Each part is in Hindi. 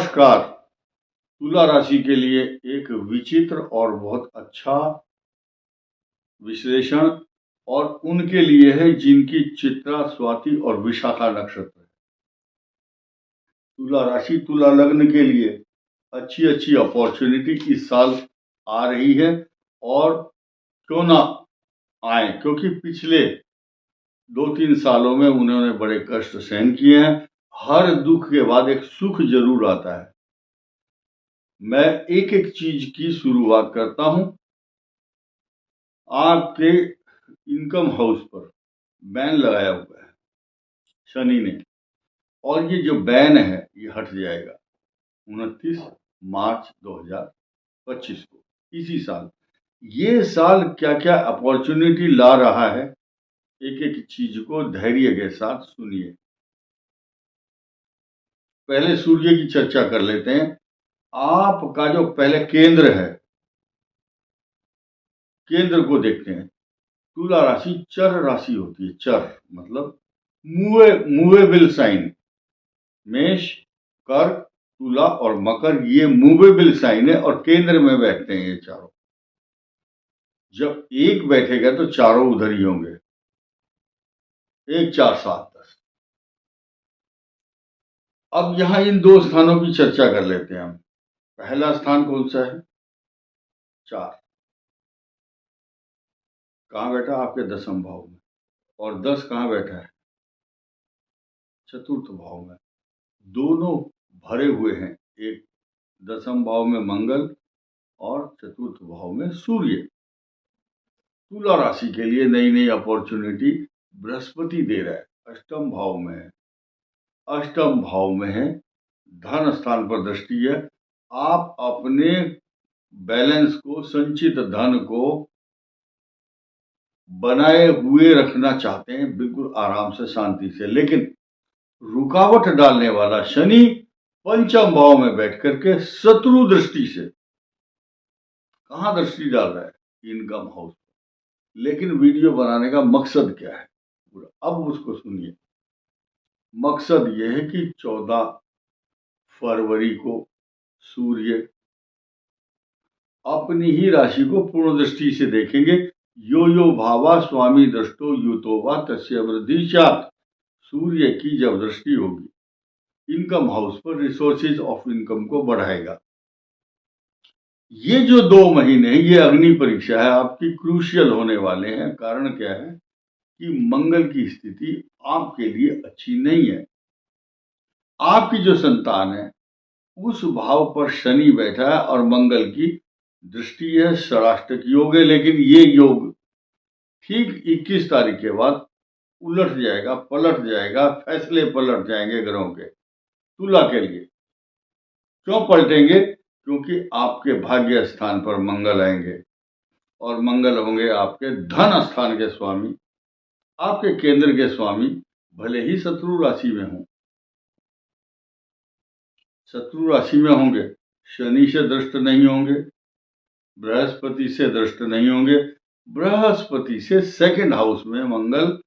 नमस्कार। तुला राशि के लिए एक विचित्र और बहुत अच्छा विश्लेषण और उनके लिए है जिनकी चित्रा, स्वाति और विशाखा नक्षत्र है। तुला राशि, तुला लग्न के लिए अच्छी अच्छी अपॉर्चुनिटी इस साल आ रही है और क्यों ना आए, क्योंकि पिछले 2-3 सालों में उन्होंने बड़े कष्ट सहन किए हैं। हर दुख के बाद एक सुख जरूर आता है। मैं एक एक चीज की शुरुआत करता हूं। आपके इनकम हाउस पर बैन लगाया हुआ है शनि ने, और ये जो बैन है ये हट जाएगा 29 मार्च 2025 को, इसी साल। ये साल क्या क्या अपॉर्चुनिटी ला रहा है, एक एक चीज को धैर्य के साथ सुनिए। पहले सूर्य की चर्चा कर लेते हैं। आपका जो पहले केंद्र है, केंद्र को देखते हैं। तुला राशि चर राशि होती है। चर मतलब मूवेबल साइन। मेष, कर्क, तुला और मकर ये मूवेबल साइन है और केंद्र में बैठते हैं ये चारों। जब एक बैठेगा तो चारों उधर ही होंगे। 1, 4, 7, 10। अब यहां इन दो स्थानों की चर्चा कर लेते हैं हम। पहला स्थान कौन सा है? 4। कहां बैठा? आपके 10वें भाव में। और 10 कहां बैठा है? चतुर्थ भाव में। दोनों भरे हुए हैं, एक 10वें भाव में मंगल और चतुर्थ भाव में सूर्य। तुला राशि के लिए नई नई अपॉर्चुनिटी बृहस्पति दे रहा है। अष्टम भाव में है। अष्टम भाव में है, धन स्थान पर दृष्टि है। आप अपने बैलेंस को, संचित धन को बनाए हुए रखना चाहते हैं, बिल्कुल आराम से, शांति से, लेकिन रुकावट डालने वाला शनि पंचम भाव में बैठ करके शत्रु दृष्टि से कहां दृष्टि डाल रहा है? Income house. लेकिन वीडियो बनाने का मकसद क्या है पूरा, अब उसको सुनिए। मकसद यह है कि 14 फरवरी को सूर्य अपनी ही राशि को पूर्ण दृष्टि से देखेंगे। यो यो भावा स्वामी दृष्टो युतो वा तस्य वृद्धि स्यात्। सूर्य की जब दृष्टि होगी इनकम हाउस पर, रिसोर्सेज ऑफ इनकम को बढ़ाएगा। ये जो 2 महीने ये अग्नि परीक्षा है, आपकी क्रूशियल होने वाले हैं। कारण क्या है कि मंगल की स्थिति आपके लिए अच्छी नहीं है। आपकी जो संतान है उस भाव पर शनि बैठा है और मंगल की दृष्टि है, षडाष्टक योग है। लेकिन ये योग ठीक 21 तारीख के बाद उलट जाएगा, पलट जाएगा, फैसले पलट जाएंगे ग्रहों के तुला के लिए। क्यों पलटेंगे? क्योंकि आपके भाग्य स्थान पर मंगल आएंगे और मंगल होंगे आपके धन स्थान के स्वामी, आपके केंद्र के स्वामी, भले ही शत्रु राशि में हों। शत्रु राशि में होंगे, शनि से दृष्ट नहीं होंगे, बृहस्पति से दृष्ट नहीं होंगे। बृहस्पति से 2nd हाउस में मंगल,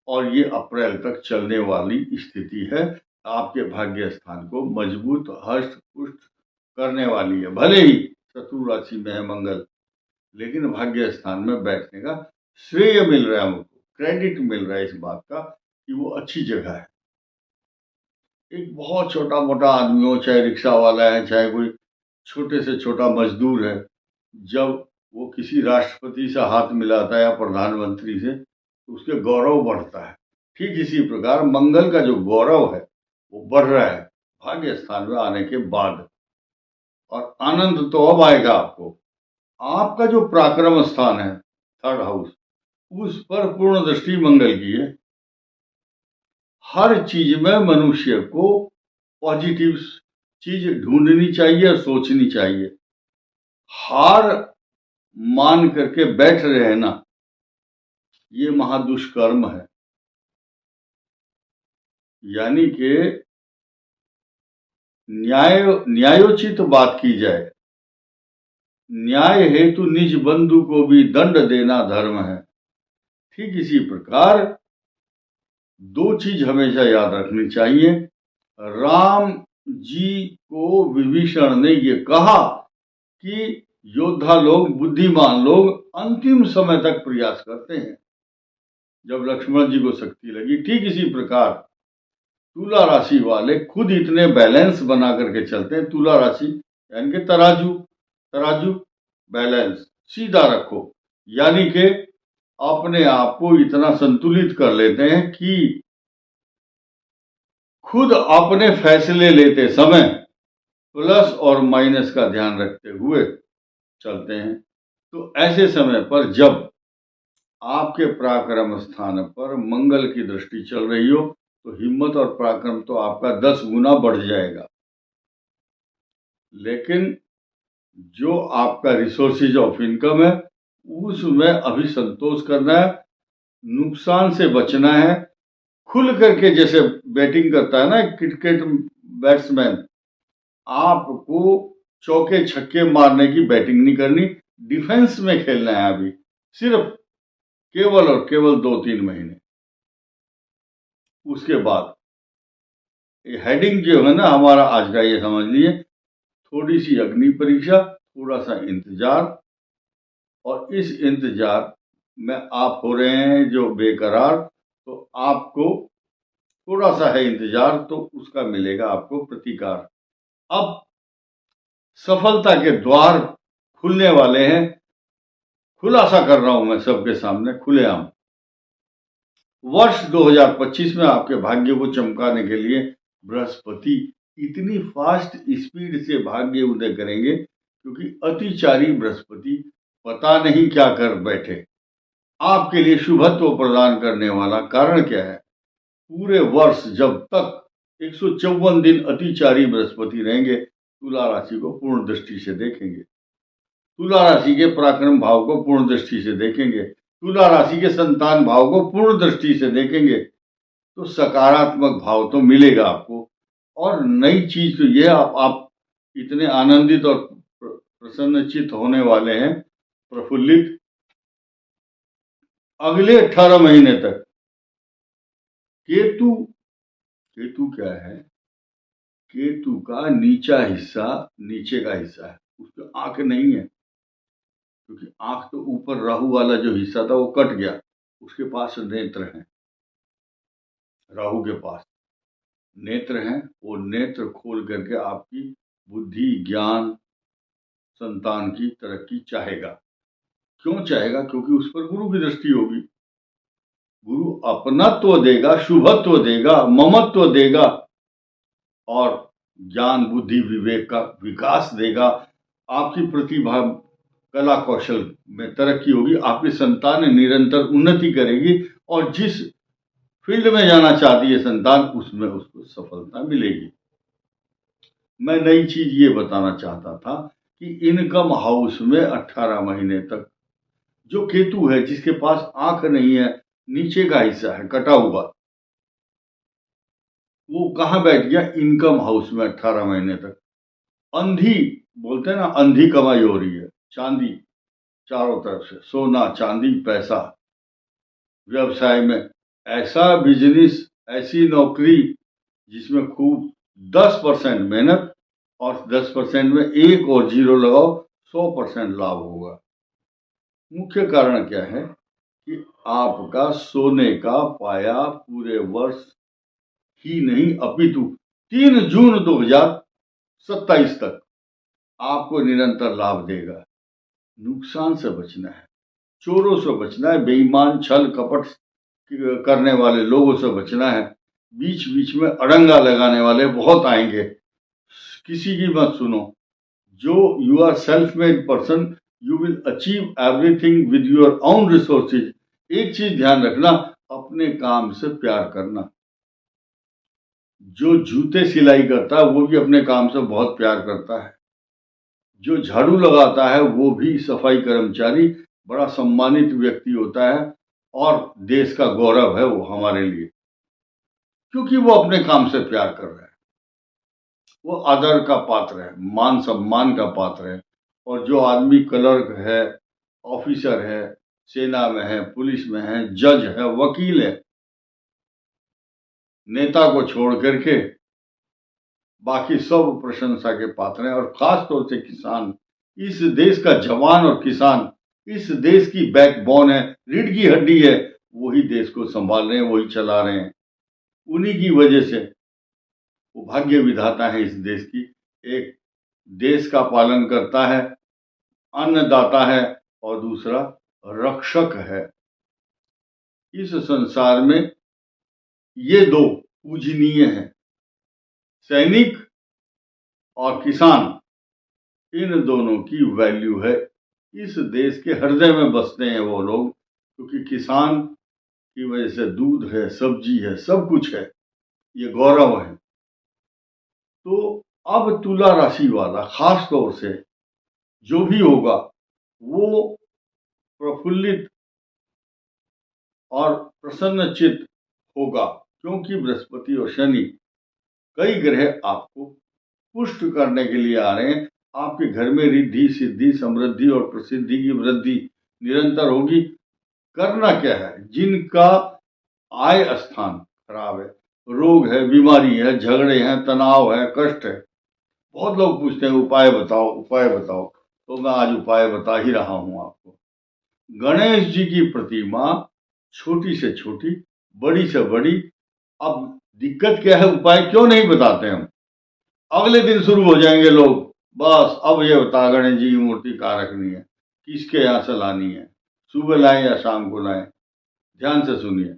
और ये अप्रैल तक चलने वाली स्थिति है। आपके भाग्य स्थान को मजबूत, हष्ट पुष्ट करने वाली है। भले ही शत्रु राशि में है मंगल, लेकिन भाग्य स्थान में बैठने का श्रेय मिल रहा है हमको, क्रेडिट मिल रहा है इस बात का कि वो अच्छी जगह है। एक बहुत छोटा मोटा आदमी हो, चाहे रिक्शा वाला है, चाहे कोई छोटे से छोटा मजदूर है, जब वो किसी राष्ट्रपति से हाथ मिलाता है या प्रधानमंत्री से, तो उसके गौरव बढ़ता है। ठीक इसी प्रकार मंगल का जो गौरव है वो बढ़ रहा है भाग्य स्थान में आने के बाद। और आनंद तो अब आएगा आपको। आपका जो पराक्रम स्थान है 3rd हाउस, उस पर पूर्ण दृष्टि मंगल की है। हर चीज में मनुष्य को पॉजिटिव चीज ढूंढनी चाहिए, सोचनी चाहिए। हार मान करके बैठ रहे ना, ये महादुष्कर्म है। यानी कि न्यायोचित बात की जाए। न्याय हेतु निज बंधु को भी दंड देना धर्म है। ठीक इसी प्रकार 2 चीज हमेशा याद रखनी चाहिए। राम जी को विभीषण ने ये कहा कि योद्धा लोग, बुद्धिमान लोग अंतिम समय तक प्रयास करते हैं। जब लक्ष्मण जी को शक्ति लगी, ठीक इसी प्रकार तुला राशि वाले खुद इतने बैलेंस बना करके चलते हैं। तुला राशि यानी कि तराजू, तराजू बैलेंस सीधा रखो, यानी कि अपने आप को इतना संतुलित कर लेते हैं कि खुद अपने फैसले लेते समय प्लस और माइनस का ध्यान रखते हुए चलते हैं। तो ऐसे समय पर जब आपके पराक्रम स्थान पर मंगल की दृष्टि चल रही हो तो हिम्मत और पराक्रम तो आपका 10 गुना बढ़ जाएगा। लेकिन जो आपका रिसोर्सेज ऑफ इनकम है उसमें अभी संतोष करना है, नुकसान से बचना है। खुल करके जैसे बैटिंग करता है ना क्रिकेट बैट्समैन, आपको चौके छक्के मारने की बैटिंग नहीं करनी, डिफेंस में खेलना है अभी, सिर्फ केवल और केवल 2-3 महीने। उसके बाद हेडिंग जो है ना हमारा आज का, ये समझ लिए थोड़ी सी अग्नि परीक्षा, थोड़ा सा इंतजार, और इस इंतजार में आप हो रहे हैं जो बेकरार, तो आपको थोड़ा सा है इंतजार तो उसका मिलेगा आपको प्रतिकार। अब सफलता के द्वार खुलने वाले हैं, खुलासा कर रहा हूं मैं सबके सामने खुलेआम। वर्ष 2025 में आपके भाग्य को चमकाने के लिए बृहस्पति इतनी फास्ट स्पीड से भाग्य उदय करेंगे क्योंकि अतिचारी बृहस्पति पता नहीं क्या कर बैठे। आपके लिए शुभत्व प्रदान करने वाला कारण क्या है? पूरे वर्ष जब तक 154 दिन अतिचारी बृहस्पति रहेंगे, तुला राशि को पूर्ण दृष्टि से देखेंगे, तुला राशि के पराक्रम भाव को पूर्ण दृष्टि से देखेंगे, तुला राशि के संतान भाव को पूर्ण दृष्टि से देखेंगे, तो सकारात्मक भाव तो मिलेगा आपको। और नई चीज तो यह आप इतने आनंदित और प्रसन्नचित होने वाले हैं, प्रफुल्लित, अगले 18 महीने तक। केतु, केतु क्या है? केतु का नीचा हिस्सा, नीचे का हिस्सा है, उसकी आंख नहीं है, क्योंकि आंख तो ऊपर राहु वाला जो हिस्सा था वो कट गया, उसके पास नेत्र हैं, राहु के पास नेत्र हैं। वो नेत्र खोल करके आपकी बुद्धि, ज्ञान, संतान की तरक्की चाहेगा। क्यों चाहेगा? क्योंकि उस पर गुरु की दृष्टि होगी। गुरु अपनत्व देगा, शुभत्व देगा, ममत्व देगा और ज्ञान, बुद्धि, विवेक का विकास देगा। आपकी प्रतिभा, कला कौशल में तरक्की होगी, आपकी संतान निरंतर उन्नति करेगी और जिस फील्ड में जाना चाहती है संतान, उसमें उसको सफलता मिलेगी। मैं नई चीज ये बताना चाहता था कि इनकम हाउस में 18 महीने तक जो केतु है, जिसके पास आंख नहीं है, नीचे का हिस्सा है कटा हुआ, वो कहां बैठ गया? इनकम हाउस में 18 महीने तक। अंधी बोलते हैं ना, अंधी कमाई हो रही है, चांदी चारों तरफ से, सोना चांदी पैसा। व्यवसाय में ऐसा बिजनेस, ऐसी नौकरी जिसमें खूब 10% मेहनत और 10% में 1 और 0 लगाओ, 100% लाभ होगा। मुख्य कारण क्या है कि आपका सोने का पाया पूरे वर्ष ही नहीं अपितु 3 जून 2027 तक आपको निरंतर लाभ देगा। नुकसान से बचना है, चोरों से बचना है, बेईमान छल कपट करने वाले लोगों से बचना है। बीच बीच में अड़ंगा लगाने वाले बहुत आएंगे, किसी की मत सुनो। जो you are self made person, you will achieve everything with your own resources. एक चीज ध्यान रखना, अपने काम से प्यार करना। जो जूते सिलाई करता है वो भी अपने काम से बहुत प्यार करता है। जो झाड़ू लगाता है वो भी सफाई कर्मचारी बड़ा सम्मानित व्यक्ति होता है और देश का गौरव है वो हमारे लिए, क्योंकि वो अपने काम से प्यार कर रहा है। वो आदर का पात्र है, मान सम्मान का पात्र है। और जो आदमी क्लर्क है, ऑफिसर है, सेना में है, पुलिस में है, जज है, वकील है, नेता को छोड़ करके बाकी सब प्रशंसा के पात्र हैं। और खास तौर से किसान, इस देश का जवान और किसान इस देश की बैकबोन है, रीढ़ की हड्डी है। वही देश को संभाल रहे हैं, वही चला रहे हैं। उन्हीं की वजह से वो भाग्य विधाता है इस देश की। एक देश का पालन करता है, अन्नदाता है, और दूसरा रक्षक है। इस संसार में ये दो पूजनीय हैं, सैनिक और किसान। इन दोनों की वैल्यू है। इस देश के हृदय में बसते हैं वो लोग, क्योंकि किसान की वजह से दूध है, सब्जी है, सब कुछ है। ये गौरव है। तो अब तुला राशि वाला खास तौर से जो भी होगा वो प्रफुल्लित और प्रसन्नचित्त होगा, क्योंकि बृहस्पति और शनि कई ग्रह आपको पुष्ट करने के लिए आ रहे हैं। आपके घर में रिद्धि, सिद्धि, समृद्धि और प्रसिद्धि की वृद्धि निरंतर होगी। करना क्या है, जिनका आय स्थान खराब है, रोग है, बीमारी है, झगड़े हैं, तनाव है, कष्ट है, बहुत लोग पूछते हैं उपाय बताओ, उपाय बताओ। तो मैं आज उपाय बता ही रहा हूं आपको। गणेश जी की प्रतिमा छोटी से छोटी, बड़ी से बड़ी। अब दिक्कत क्या है, उपाय क्यों नहीं बताते हम? अगले दिन शुरू हो जाएंगे लोग, बस अब ये बता गणेश जी की मूर्ति कहाँ रखनी है, किसके यहाँ से लानी है, सुबह लाएं या शाम को लाएं। ध्यान से सुनिए।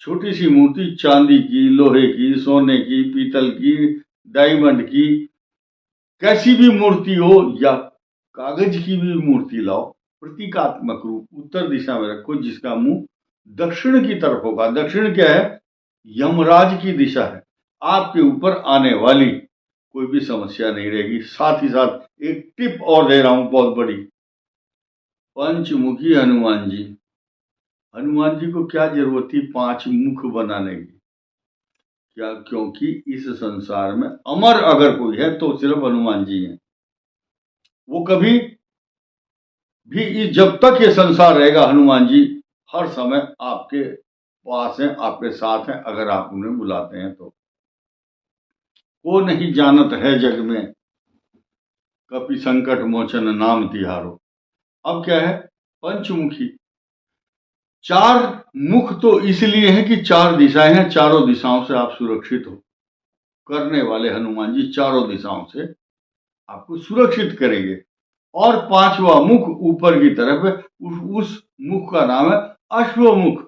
छोटी सी मूर्ति, चांदी की, लोहे की, सोने की, पीतल की, डायमंड की, कैसी भी मूर्ति हो, या कागज की भी मूर्ति लाओ, प्रतीकात्मक रूप उत्तर दिशा में रखो, जिसका मुंह दक्षिण की तरफ होगा। दक्षिण क्या है? यमराज की दिशा है। आपके ऊपर आने वाली कोई भी समस्या नहीं रहेगी। साथ ही साथ एक टिप और दे रहा हूं, बहुत बड़ी। पंचमुखी हनुमान जी, हनुमान जी को क्या जरूरत थी 5 मुख बनाने की? क्या? क्योंकि इस संसार में अमर अगर कोई है तो सिर्फ हनुमान जी हैं। वो कभी भी, जब तक ये संसार रहेगा, हनुमान जी हर समय आपके पास हैं, आपके साथ हैं, अगर आप उन्हें बुलाते हैं तो। को नहीं जानत है जग में, कपि संकट मोचन नाम तिहारो। अब क्या है? पंचमुखी। 4 मुख तो इसलिए है कि 4 दिशाएं हैं, चारों दिशाओं से आप सुरक्षित हो। करने वाले हनुमान जी चारों दिशाओं से आपको सुरक्षित करेंगे। और 5वां मुख ऊपर की तरफ है, उस मुख का नाम है अश्वमुख।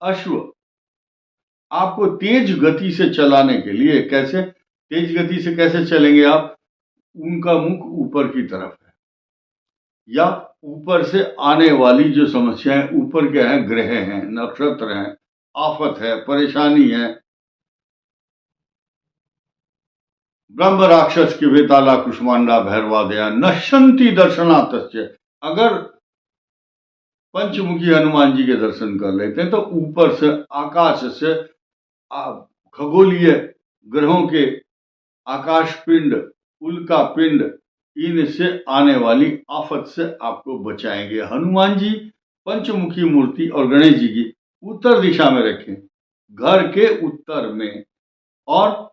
अश्व आपको तेज गति से चलाने के लिए, कैसे तेज गति से कैसे चलेंगे आप? उनका मुख ऊपर की तरफ है, या ऊपर से आने वाली जो समस्याएं, ऊपर क्या है? ग्रह हैं, नक्षत्र हैं, आफत है, परेशानी है, ब्रह्म राक्षस की वेताला कुष्मांडा भैरवादया नश्यंती दर्शनातस्य। अगर पंचमुखी हनुमान जी के दर्शन कर लेते हैं तो ऊपर से, आकाश से, खगोलीय ग्रहों के आकाश पिंड, उल्का पिंड, इनसे आने वाली आफत से आपको बचाएंगे। हनुमान जी पंचमुखी मूर्ति और गणेश जी की उत्तर दिशा में रखें, घर के उत्तर में। और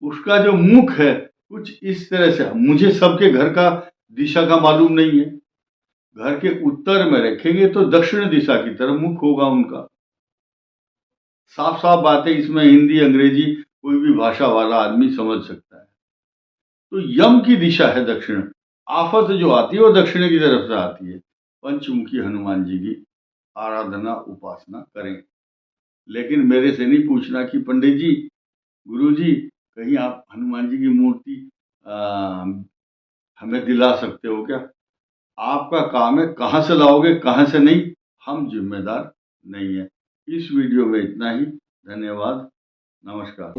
उसका जो मुख है कुछ इस तरह से, मुझे सबके घर का दिशा का मालूम नहीं है, घर के उत्तर में रखेंगे तो दक्षिण दिशा की तरफ मुख होगा उनका। साफ साफ बात है, इसमें हिंदी अंग्रेजी कोई भी भाषा वाला आदमी समझ सकता है। तो यम की दिशा है दक्षिण, आफत जो आती है वो दक्षिण की तरफ से आती है। पंचमुखी हनुमान जी की आराधना, उपासना करें। लेकिन मेरे से नहीं पूछना कि पंडित जी, गुरु जी, कहीं आप हनुमान जी की मूर्ति हमें दिला सकते हो क्या? आपका काम है, कहाँ से लाओगे कहाँ से नहीं, हम जिम्मेदार नहीं है। इस वीडियो में इतना ही। धन्यवाद, नमस्कार।